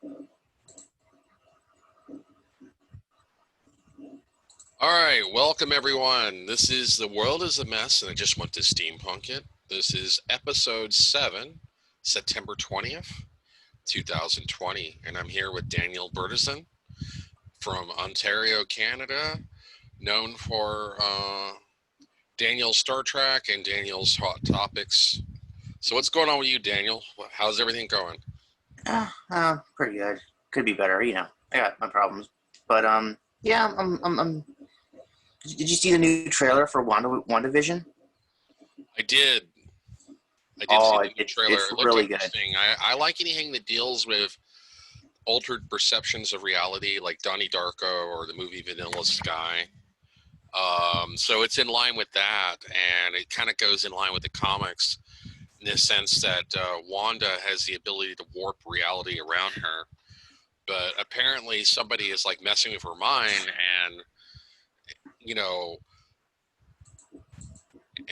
All right, welcome everyone. This is The World is a Mess, and I just want to steampunk it. This is episode 7, September 20th, 2020, and I'm here with Daniel Bertison from Ontario, Canada, known for Daniel's Star Trek and Daniel's Hot Topics. So what's going on with you, Daniel? How's everything going? Pretty good. Could be better, I got my problems, but yeah, I'm. Did you see the new trailer for WandaVision? I did. I did Oh, see the new trailer. it's It looked really good. interesting. I like anything that deals with altered perceptions of reality, like Donnie Darko or the movie Vanilla Sky. So it's in line with that, and it kind of goes in line with the comics in the sense that Wanda has the ability to warp reality around her, but apparently somebody is like messing with her mind, and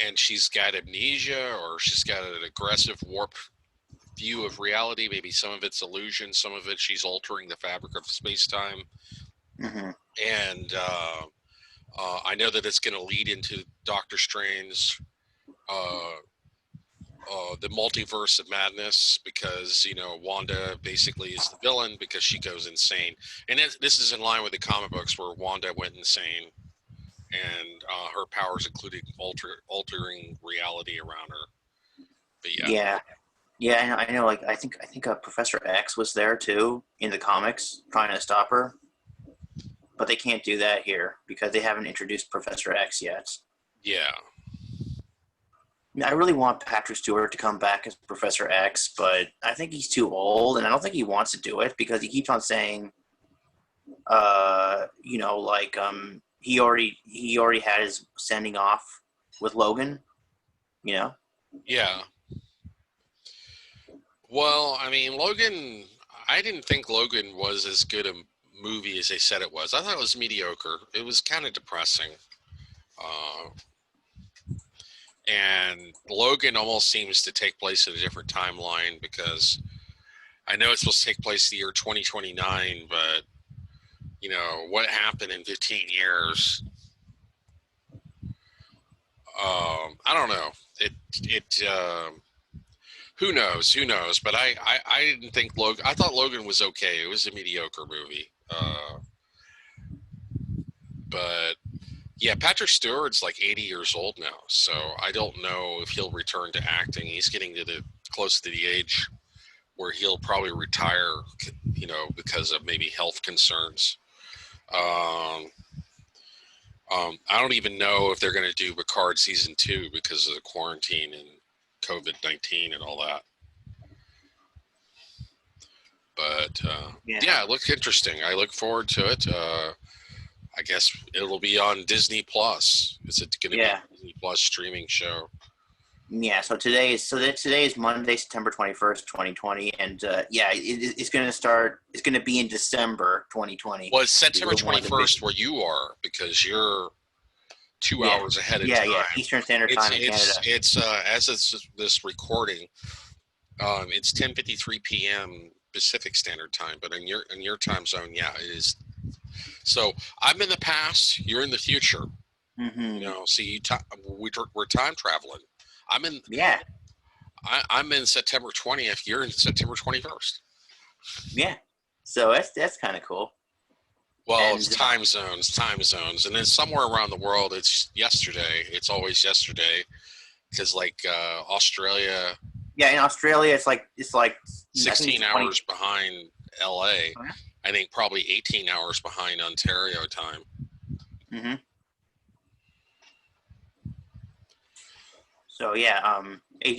and she's got amnesia, or she's got an aggressive warp view of reality. Maybe some of it's illusion, some of it she's altering the fabric of space-time. Mm-hmm. And I know that it's going to lead into Doctor Strange, the multiverse of madness, because Wanda basically is the villain because she goes insane, and this is in line with the comic books where Wanda went insane, and her powers included altering reality around her. But Yeah. I know. Like, I think Professor X was there too in the comics, trying to stop her, but they can't do that here because they haven't introduced Professor X yet. Yeah. I really want Patrick Stewart to come back as Professor X, but I think he's too old, and I don't think he wants to do it because he keeps on saying, he already had his sending off with Logan, Yeah. Well, I mean, Logan, I didn't think Logan was as good a movie as they said it was. I thought it was mediocre. It was kind of depressing. And Logan almost seems to take place in a different timeline, because I know it's supposed to take place the year 2029, but what happened in 15 years? I don't know. Who knows? But I didn't think Logan. I thought Logan was okay. It was a mediocre movie. But yeah, Patrick Stewart's like 80 years old now, so I don't know if he'll return to acting. He's getting close to the age where he'll probably retire, because of maybe health concerns. I don't even know if they're going to do Picard season 2 because of the quarantine and COVID-19 and all that. But yeah, it looks interesting. I look forward to it. I guess it'll be on Disney Plus. Is it going to be a Disney Plus streaming show? Yeah. So today is Monday, September 21st, 2020, and it's going to start. It's going to be in December 2020. Well, it's September 21st where you are, because you're 2 hours ahead of time. Yeah, Eastern Standard Time in Canada. It's as it's this recording, it's 10:53 p.m. Pacific Standard Time, but in your time zone, it is. So I'm in the past, you're in the future. Mm-hmm. We're time traveling. I'm in September 20th. You're in September 21st. Yeah, so that's kind of cool. Well, it's time zones, and then somewhere around the world, it's yesterday. It's always yesterday, because Australia. Yeah, in Australia, it's like 16 hours behind LA. Oh, yeah? I think probably 18 hours behind Ontario time. Mm-hmm. So yeah,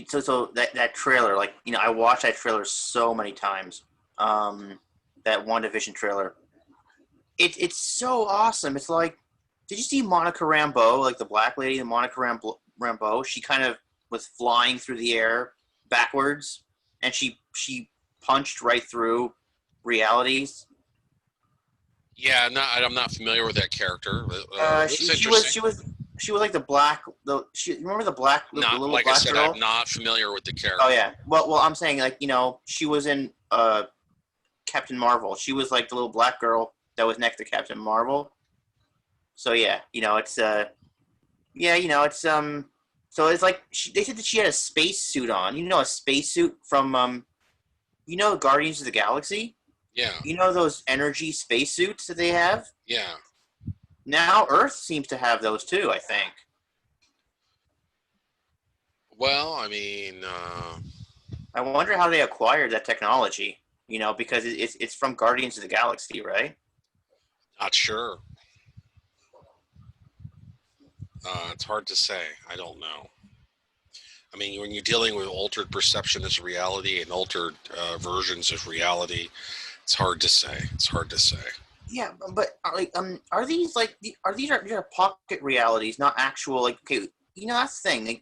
so that trailer, I watched that trailer so many times. That WandaVision trailer. It's so awesome. It's like, did you see Monica Rambeau, like the black lady, Monica Rambeau? She kind of was flying through the air backwards, and she punched right through realities. Yeah, I'm not familiar with that character. She was like the black. Remember the black? The little like black I said, girl? I'm not familiar with the character. Oh yeah. Well, I'm saying, she was in Captain Marvel. She was like the little black girl that was next to Captain Marvel. So yeah, it's it's so it's like they said that she had a space suit on. A space suit from Guardians of the Galaxy. Yeah. Those energy space suits that they have. Yeah. Now Earth seems to have those too, I think. Well, I mean, I wonder how they acquired that technology. Because it's from Guardians of the Galaxy, right? not sure. It's hard to say. I don't know. I mean, when you're dealing with altered perception as reality and altered versions of reality, it's hard to say. It's hard to say. Yeah, but are these these are pocket realities, not actual okay? That's the thing.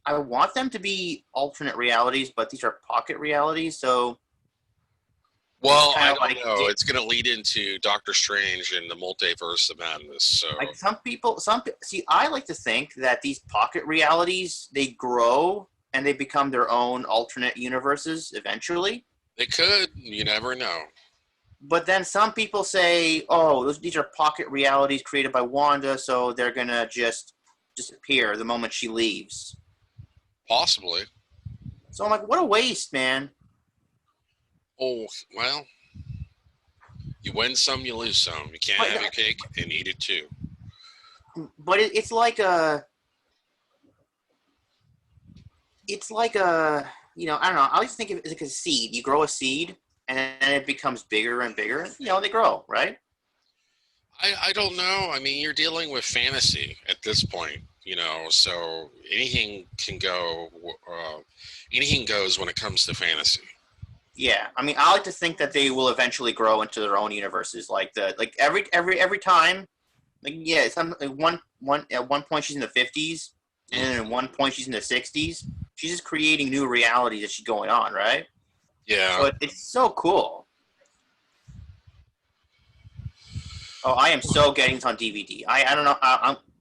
I want them to be alternate realities, but these are pocket realities, so it's Well, kind I of don't know. It's going to lead into Doctor Strange and the multiverse of madness. So like see. I like to think that these pocket realities they grow and they become their own alternate universes eventually. they could. You never know. But then some people say, "Oh, these are pocket realities created by Wanda, so they're gonna just disappear the moment she leaves." Possibly. So I'm like, "What a waste, man!" Oh, well, you win some, you lose some. You can't have your cake and eat it too. But it's like I don't know. I always think of it like a seed. You grow a seed, and then it becomes bigger and bigger. They grow, right? I don't know. I mean, you're dealing with fantasy at this point, so anything can go, anything goes when it comes to fantasy. Yeah, I mean, I like to think that they will eventually grow into their own universes. Like every time, at one point she's in the 50s, and then at one point she's in the 60s. She's just creating new realities that she's going on, right? Yeah. So it's so cool. Oh, I am so getting this on DVD. I don't know.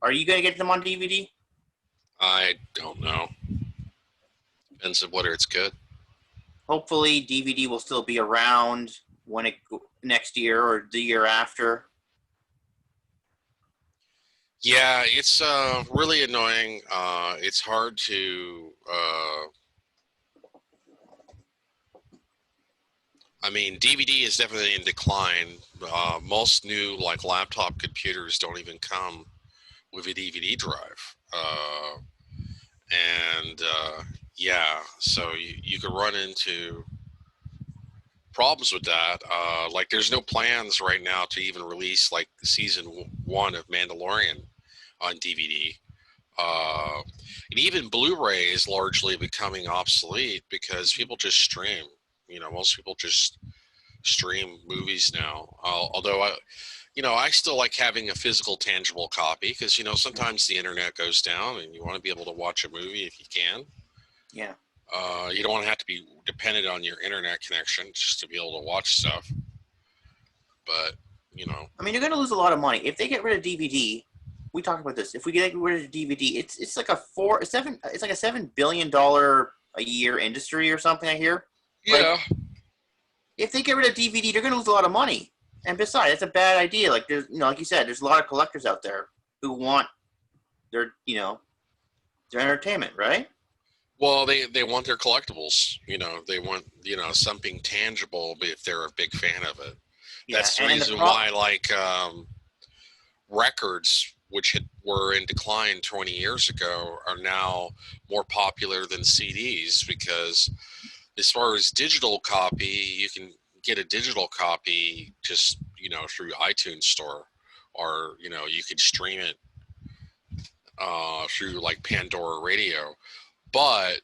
Are you gonna get them on DVD? I don't know. Depends on whether it's good. Hopefully, DVD will still be around when next year or the year after. Yeah, it's really annoying. It's hard to. I mean, DVD is definitely in decline. Most new laptop computers don't even come with a DVD drive, and yeah, so you could run into problems with that. There's no plans right now to even release season one of Mandalorian on DVD. Uh, and even Blu-ray is largely becoming obsolete because people just stream. Most people just stream movies now. Although I still like having a physical, tangible copy because sometimes the internet goes down and you want to be able to watch a movie if you can. Yeah. You don't want to have to be dependent on your internet connection just to be able to watch stuff. But I mean, you're going to lose a lot of money if they get rid of DVD. We talked about this. If we get rid of DVD, it's like it's like a $7 billion a year industry or something. I hear. Yeah. If they get rid of DVD, they're going to lose a lot of money. And besides, it's a bad idea. Like there's, like you said, there's a lot of collectors out there who want their, their entertainment, right? Well, they want their collectibles. They want something tangible if they're a big fan of it. Yeah, That's the reason why records, which were in decline 20 years ago, are now more popular than CDs because as far as digital copy, you can get a digital copy just through iTunes Store, or you could stream it through Pandora Radio. But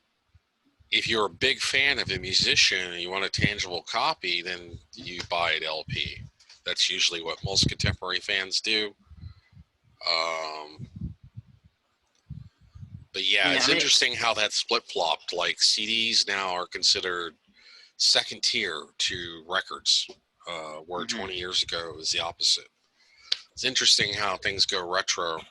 if you're a big fan of a musician and you want a tangible copy, then you buy an LP. That's usually what most contemporary fans do. But yeah, it's interesting how that's flip-flopped. CDs now are considered second tier to records, where 20 years ago it was the opposite. It's interesting how things go retro.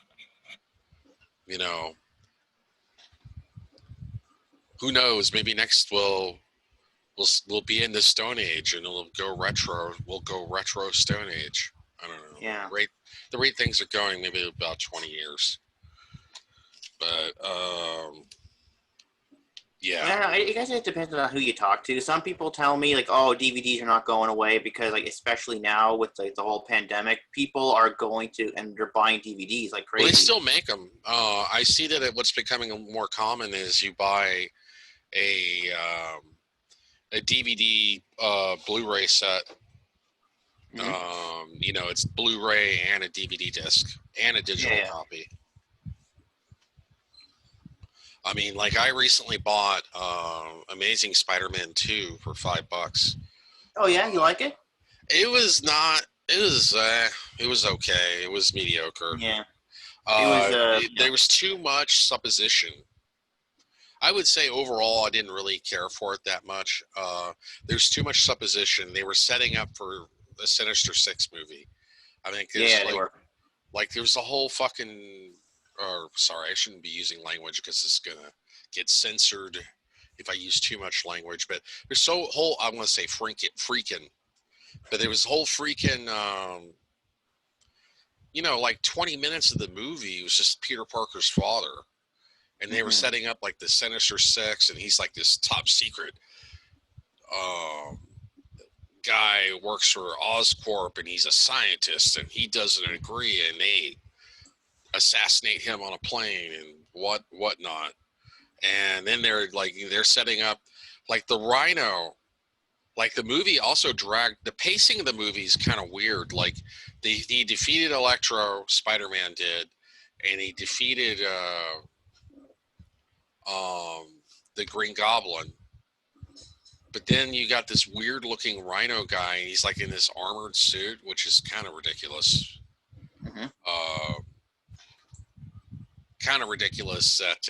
Who knows? Maybe next we'll we'll be in the Stone Age, and it'll go retro. We'll go retro Stone Age. I don't know. Yeah. The rate things are going, maybe about 20 years. But yeah. I don't know. I guess it depends on who you talk to. Some people tell me like, "Oh, DVDs are not going away because, like, especially now with like the whole pandemic, people are going to and they're buying DVDs like Well, they crazy." still make them. I see that what's becoming more common is you buy a DVD Blu-ray set. Mm-hmm. It's Blu-ray and a DVD disc and a digital Yeah. copy. I mean, like I recently bought Amazing Spider-Man 2 for $5. Oh yeah, you like it? It was not. It was okay. It was mediocre. Yeah. It was. There was too much supposition. I would say overall, I didn't really care for it that much. There's too much supposition. They were setting up for the Sinister Six movie. I think Yeah, they were. like there was a whole fucking. Or sorry, I shouldn't be using language because it's gonna get censored if I use too much language. But there's I'm gonna say freaking. But there was whole freaking. Like 20 minutes of the movie was just Peter Parker's father. And they were setting up like the Sinister Six, and he's like this top secret guy who works for Oscorp, and he's a scientist, and he doesn't agree, and they assassinate him on a plane and whatnot. And then they're setting up like the Rhino. Like the movie also dragged the pacing of the movie is kind of weird. Like he defeated Electro, Spider-Man did, and he defeated the Green Goblin. But then you got this weird looking Rhino guy, and he's like in this armored suit, which is kind of ridiculous. Kind of ridiculous that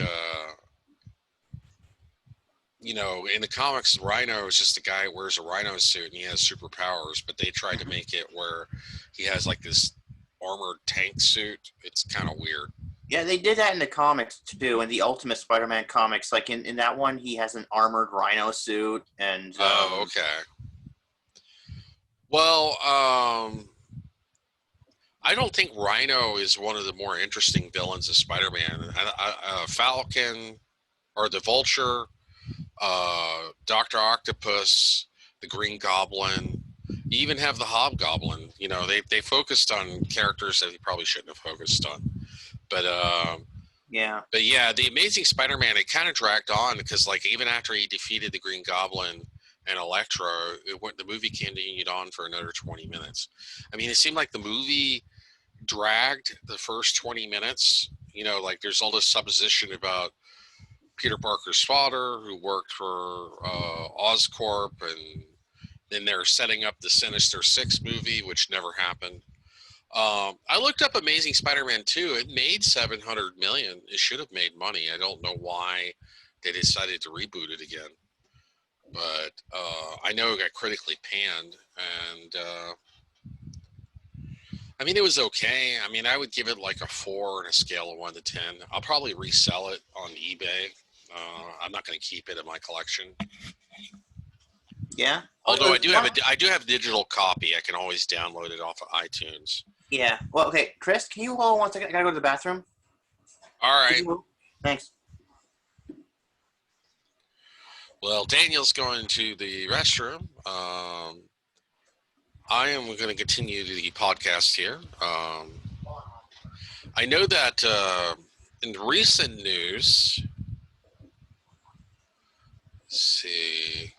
in the comics, Rhino is just a guy who wears a Rhino suit and he has superpowers, but they tried to make it where he has like this armored tank suit. It's kind of weird. Yeah, they did that in the comics too. In the Ultimate Spider-Man comics, like in that one, he has an armored Rhino suit, and okay. Well, I don't think Rhino is one of the more interesting villains of Spider-Man. Falcon, or the Vulture, Dr. Octopus, the Green Goblin. You even have the Hobgoblin. They focused on characters that they probably shouldn't have focused on. But yeah. But yeah, the Amazing Spider-Man, it kind of dragged on because like even after he defeated the Green Goblin and Electro, the movie continued on for another 20 minutes. I mean, it seemed like the movie dragged the first 20 minutes. Like there's all this supposition about Peter Parker's father who worked for Oscorp, and then they're setting up the Sinister Six movie, which never happened. I looked up Amazing Spider-Man 2. It made $700 million. It should have made money. I don't know why they decided to reboot it again. But I know it got critically panned, and I mean, it was okay. I mean, I would give it like a 4 on a scale of 1 to 10. I'll probably resell it on eBay. I'm not going to keep it in my collection. Yeah. Although I do have a digital copy. I can always download it off of iTunes. Yeah. Well, okay, Chris, can you hold on 1 second? I gotta go to the bathroom. All right. Thanks. Well, Daniel's going to the restroom. I am going to continue the podcast here. I know that in recent news, let's see.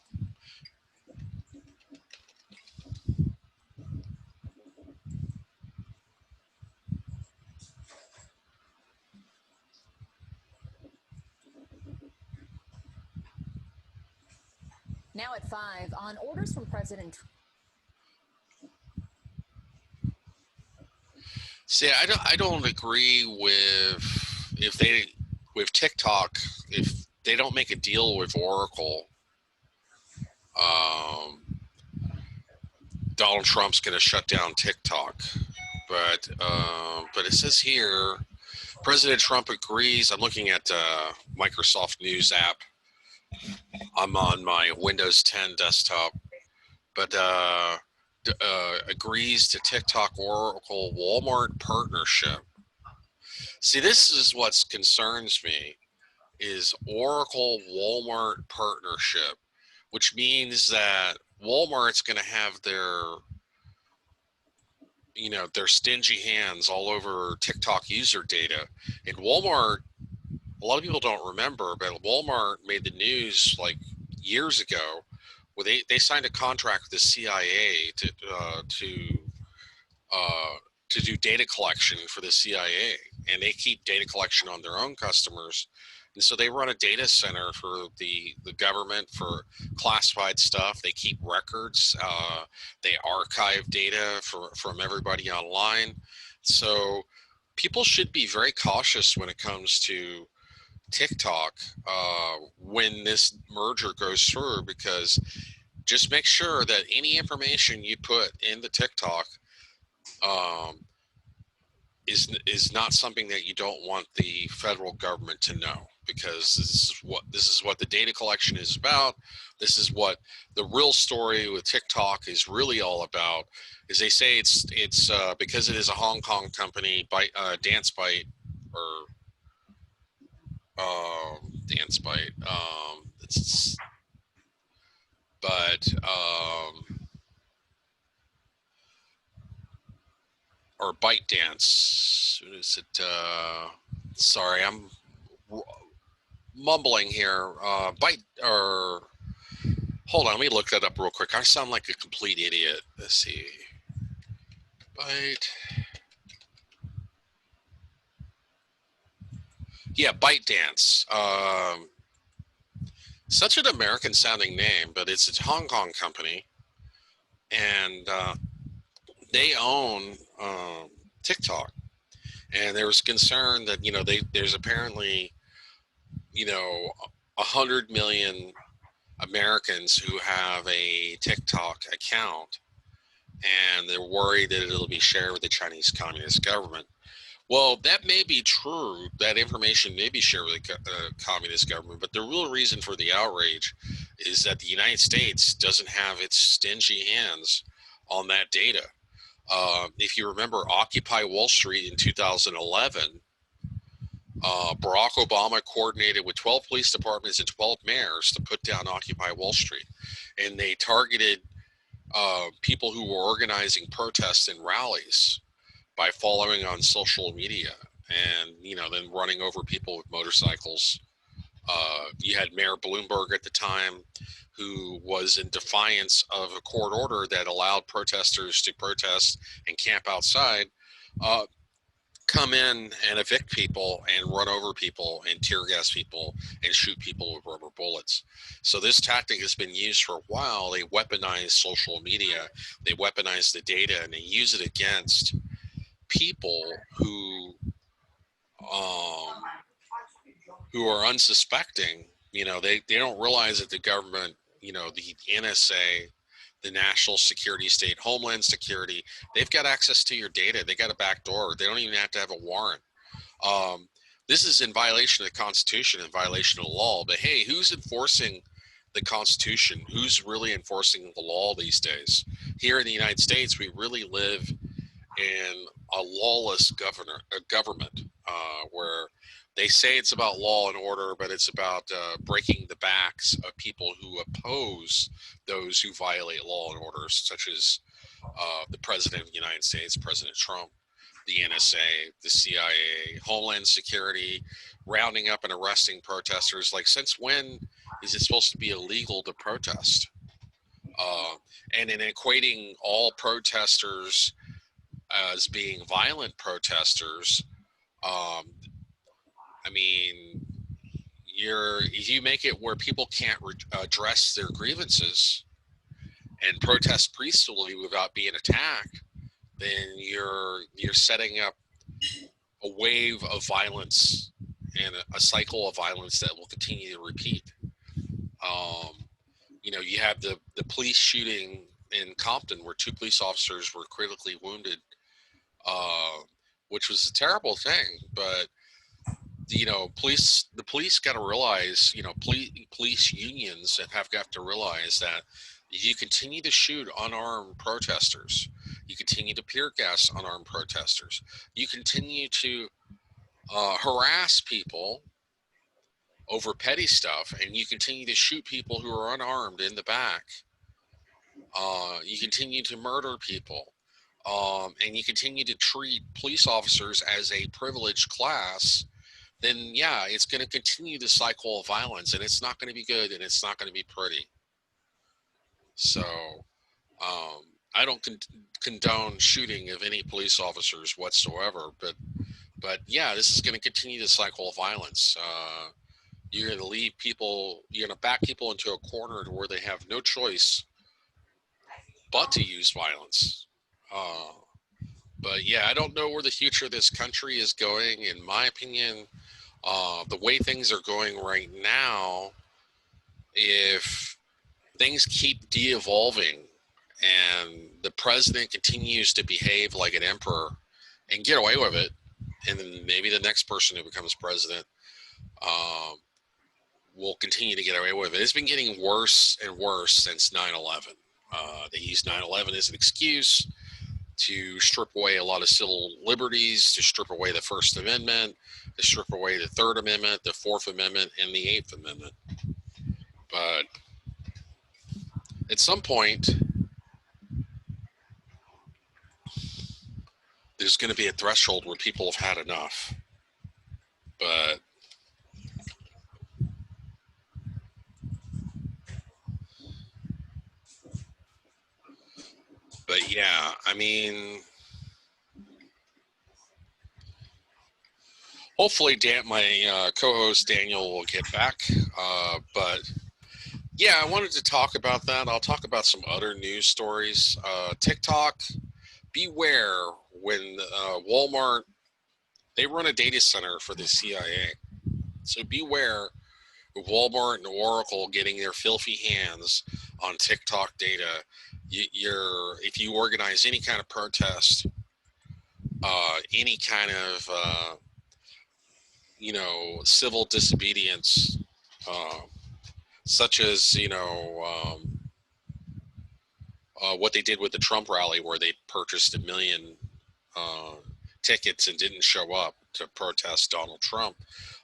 Now at 5, on orders from President Trump. See, I don't agree with TikTok, if they don't make a deal with Oracle, Donald Trump's going to shut down TikTok. But it says here, President Trump agrees. I'm looking at Microsoft News app. I'm on my Windows 10 desktop, but agrees to TikTok Oracle Walmart partnership. See, this is what concerns me is Oracle Walmart partnership, which means that Walmart's going to have their stingy hands all over TikTok user data. And Walmart, a lot of people don't remember, but Walmart made the news like years ago where they signed a contract with the CIA uh, to do data collection for the CIA, and they keep data collection on their own customers. And so they run a data center for the government for classified stuff. They keep records. They archive data from everybody online. So people should be very cautious when it comes to TikTok when this merger goes through, because just make sure that any information you put in the TikTok um, is not something that you don't want the federal government to know, because this is what the data collection is about. This is what the real story with TikTok is really all about. Is they say it's because it is a Hong Kong company, Dance Bite or Dance Bite. It's but or Bite Dance. What is it? Sorry, I'm mumbling here. Bite or hold on, let me look that up real quick. I sound like a complete idiot. Let's see. Bite. Yeah, Bite Dance. Such an American sounding name, but it's a Hong Kong company, and they own TikTok. And there was concern that there's apparently 100 million Americans who have a TikTok account, and they're worried that it'll be shared with the Chinese Communist government. Well, that may be true. That information may be shared with the communist government, but the real reason for the outrage is that the United States doesn't have its stingy hands on that data. If you remember Occupy Wall Street in 2011, Barack Obama coordinated with 12 police departments and 12 mayors to put down Occupy Wall Street. And they targeted people who were organizing protests and rallies by following on social media and, then running over people with motorcycles. You had Mayor Bloomberg at the time, who was in defiance of a court order that allowed protesters to protest and camp outside, come in and evict people and run over people and tear gas people and shoot people with rubber bullets. So this tactic has been used for a while. They weaponize social media, they weaponize the data, and they use it against people um, who are unsuspecting. They don't realize that the government, the NSA, the National Security State, Homeland Security, they've got access to your data. They got a back door. They don't even have to have a warrant. Um, this is in violation of the Constitution, in violation of the law. But hey, who's enforcing the Constitution? Who's really enforcing the law these days? Here in the United States, we really live in a lawless government where they say it's about law and order, but it's about breaking the backs of people who oppose those who violate law and order, such as the President of the United States, President Trump, the NSA, the CIA, Homeland Security, rounding up and arresting protesters. Like, since when is it supposed to be illegal to protest? And in equating all protesters as being violent protesters, um, I mean, if you make it where people can't address their grievances and protest peacefully without being attacked, then you're setting up a wave of violence and a cycle of violence that will continue to repeat. You have the police shooting in Compton, where 2 police officers were critically wounded, uh, which was a terrible thing. But the police got to realize, police unions have got to realize that you continue to shoot unarmed protesters, you continue to tear gas unarmed protesters, you continue to harass people over petty stuff, and you continue to shoot people who are unarmed in the back. You continue to murder people, and you continue to treat police officers as a privileged class. Then yeah, it's going to continue the cycle of violence, and it's not going to be good, and it's not going to be pretty. So I don't condone shooting of any police officers whatsoever, but yeah, this is going to continue the cycle of violence. You're going to leave people, you're going to back people into a corner to where they have no choice but to use violence. Uh, but yeah, I don't know where the future of this country is going. In my opinion, the way things are going right now, if things keep de-evolving and the president continues to behave like an emperor and get away with it, and then maybe the next person who becomes president will continue to get away with it. It's been getting worse and worse since 9/11. They used 9/11 as an excuse to strip away a lot of civil liberties, to strip away the First Amendment, to strip away the Third Amendment, the Fourth Amendment, and the Eighth Amendment. But at some point, there's going to be a threshold where people have had enough. But yeah, I mean, hopefully my co-host Daniel will get back. But yeah, I wanted to talk about that. I'll talk about some other news stories. TikTok, beware when Walmart, they run a data center for the CIA. So beware of Walmart and Oracle getting their filthy hands on TikTok data. If you organize any kind of protest, any kind of civil disobedience, such as what they did with the Trump rally, where they purchased 1 million tickets and didn't show up to protest Donald Trump.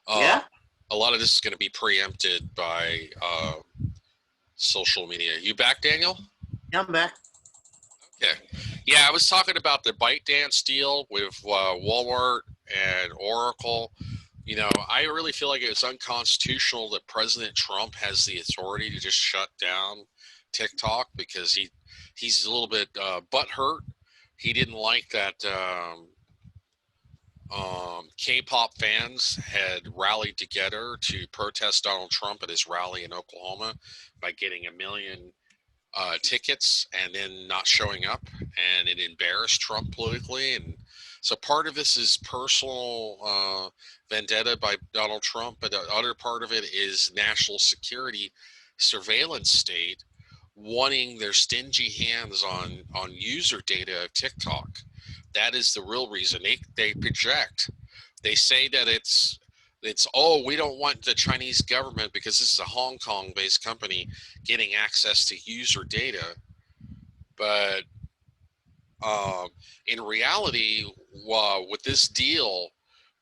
Yeah. A lot of this is going to be preempted by social media. You back, Daniel? Yeah, I'm back. Okay. Yeah, I was talking about the ByteDance deal with Walmart and Oracle. I really feel like it's unconstitutional that President Trump has the authority to just shut down TikTok, because he's a little bit butthurt. He didn't like that K-pop fans had rallied together to protest Donald Trump at his rally in Oklahoma by getting 1 million tickets and then not showing up, and it embarrassed Trump politically. And so part of this is personal vendetta by Donald Trump, but the other part of it is national security surveillance state wanting their stingy hands on user data of TikTok. That is the real reason they project. They say that it's we don't want the Chinese government, because this is a Hong Kong based company, getting access to user data. But in reality, with this deal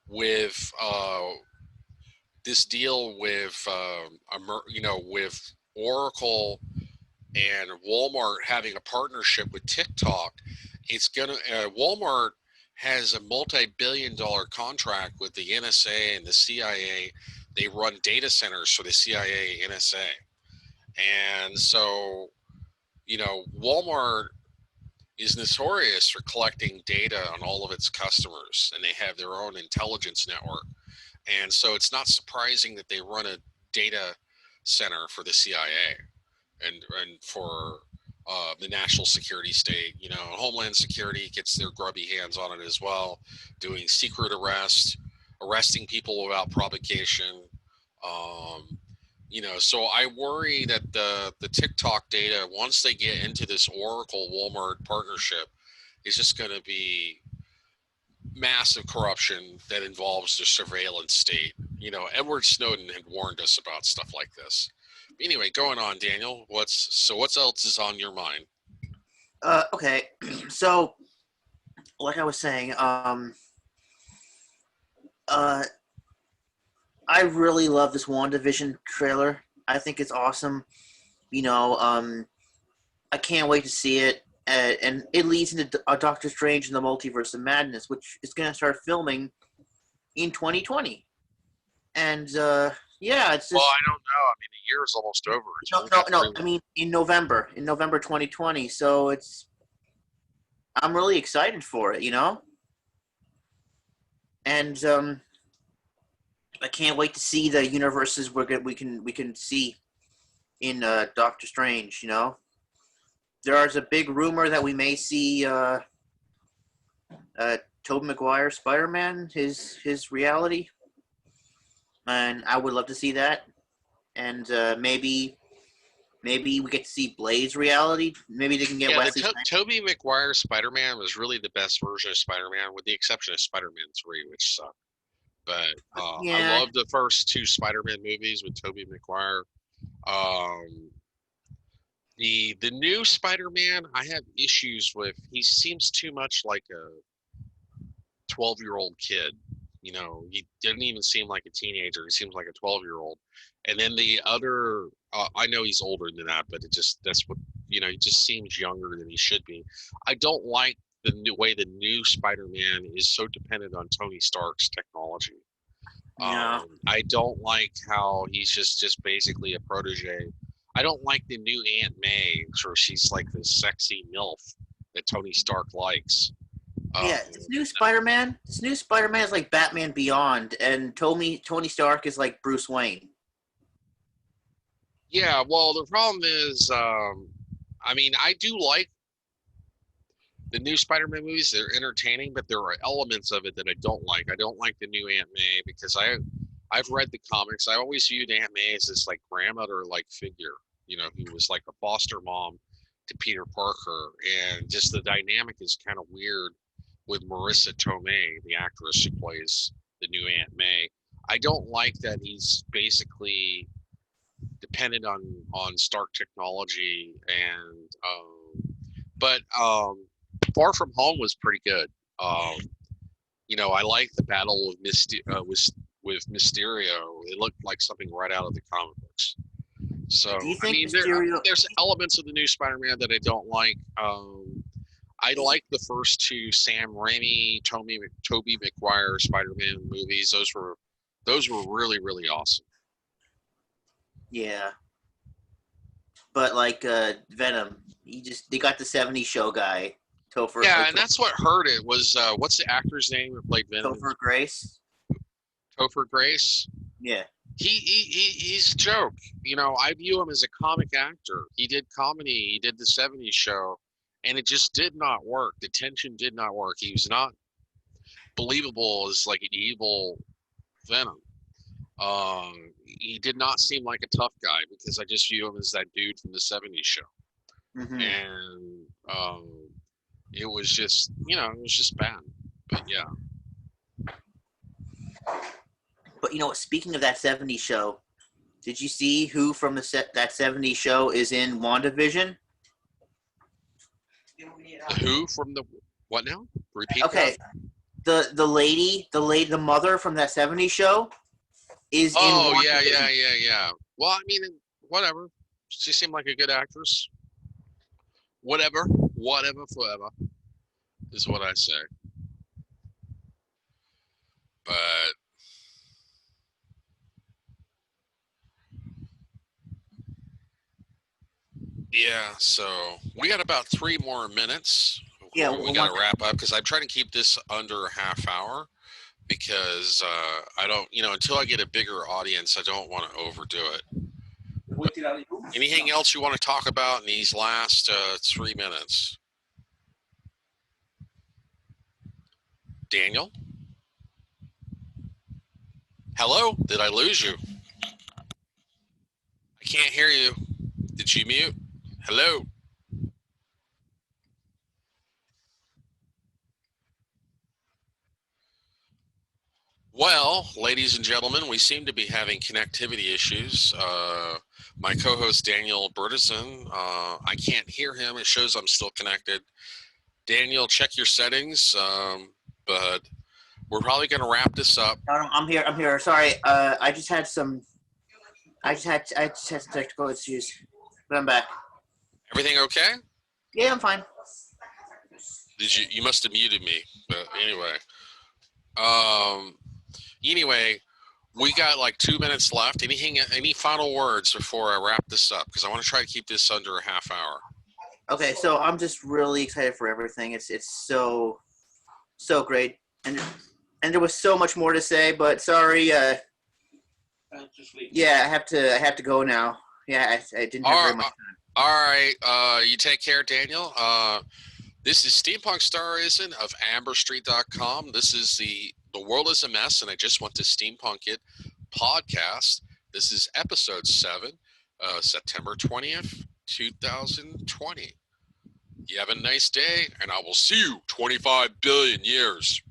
with with Oracle and Walmart having a partnership with TikTok, it's gonna Walmart has a multi-billion-dollar contract with the NSA and the CIA. They run data centers for the CIA, NSA, and so Walmart is notorious for collecting data on all of its customers, and they have their own intelligence network. And so it's not surprising that they run a data center for the CIA and for the national security state. Homeland Security gets their grubby hands on it as well, doing secret arresting people without provocation. So I worry that the TikTok data, once they get into this Oracle Walmart partnership, is just going to be massive corruption that involves the surveillance state. You know, Edward Snowden had warned us about stuff like this. Anyway, going on, Daniel. What else is on your mind? Okay, so like I was saying, uh, I really love this WandaVision trailer. I think it's awesome. You know, I can't wait to see it. And it leads into Doctor Strange and the Multiverse of Madness, which is going to start filming in 2020. And yeah, it's Well, just I don't know. I mean, the year is almost over. It's no, only no, got no. 3 I mean, in November 2020. So I'm really excited for it. You know, and I can't wait to see the universes we can see in Doctor Strange. You know, there's a big rumor that we may see Tobey Maguire Spider-Man, his reality, and I would love to see that. And maybe we get to see Blade's reality. Maybe they can get Yeah, Wesley. Tobey Maguire Spider-Man was really the best version of Spider-Man, with the exception of Spider-Man 3, which sucked. But I Yeah, love the first 2 Spider-Man movies with Tobey Maguire. Um, the new Spider-Man, I have issues with. He seems too much like a 12-year-old kid. You know, he didn't even seem like a teenager. He seems like a 12-year-old. And then the other, I know he's older than that, but that's what, you know, he just seems younger than he should be. I don't like the new way the new Spider-Man is so dependent on Tony Stark's technology. no, I don't like how he's just basically a protege. I don't like the new Aunt May, where she's like this sexy MILF that Tony Stark likes. yeah. This new Spider-Man is like Batman Beyond, and Tony Stark is like Bruce Wayne. Yeah, well, the problem is, I mean, I do like the new Spider-Man movies. They're entertaining, but there are elements of it that I don't like. I don't like the new Aunt May because I've read the comics. I always viewed Aunt May as this like grandmother-like figure, you know, who was like a foster mom to Peter Parker, and just the dynamic is kind of weird with Marissa Tomei, the actress who plays the new Aunt May. I don't like that he's basically dependent on Stark technology, and but Far From Home was pretty good. Um, you know, I like the battle with Mysterio. It looked like something right out of the comic books. So Do you I think mean, Mysterio? there's elements of the new Spider-Man that I don't like. I like the first 2 Sam Raimi, Tobey Maguire Spider-Man movies. Those were really really awesome. Yeah, but like Venom, they got the '70s show guy, Yeah, and that's what hurt it was what's the actor's name who played Venom? Topher Grace. Topher Grace. Yeah. He's a joke. You know, I view him as a comic actor. He did comedy. He did the '70s show, and it just did not work. The tension did not work. He was not believable as like an evil Venom. He did not seem like a tough guy because I just view him as that dude from the '70s show, Hmm. and it was just, you know, it was just bad. But yeah. But you know, speaking of that '70s show, did you see who from that '70s show is in WandaVision? Who from the what now? Repeat Okay, the mother from that '70s show is in Oh yeah, WandaVision. yeah, yeah, yeah. Well, I mean, whatever. She seemed like a good actress. Whatever, forever is what I say. But yeah, so we got about 3 more minutes. Yeah, We got to wrap up because I'm trying to keep this under a half hour because I don't, you know, until I get a bigger audience, I don't want to overdo it. But anything else you want to talk about in these last 3 minutes? Daniel? Hello? Did I lose you? I can't hear you. Did you mute? Hello? Well, ladies and gentlemen, we seem to be having connectivity issues. My co-host Daniel Bertison, I can't hear him. It shows I'm still connected. Daniel, check your settings. But we're probably going to wrap this up. No, I'm here. I'm here. Sorry. I just had some technical issues, but I'm back. Everything okay? Yeah, I'm fine. You must have muted me. But anyway, we got like 2 minutes left. Any final words before I wrap this up? Because I want to try to keep this under a half hour. Okay, so I'm just really excited for everything. It's so great, and there was so much more to say, but sorry. Yeah, I have to go now. Yeah, I didn't have very much time. All right, you take care, Daniel. This is Steampunk Starraisin of AmberStreet.com. This is the World is a Mess, and I just want to steampunk it podcast. This is episode 7, September 20th, 2020. You have a nice day, and I will see you 25 billion years.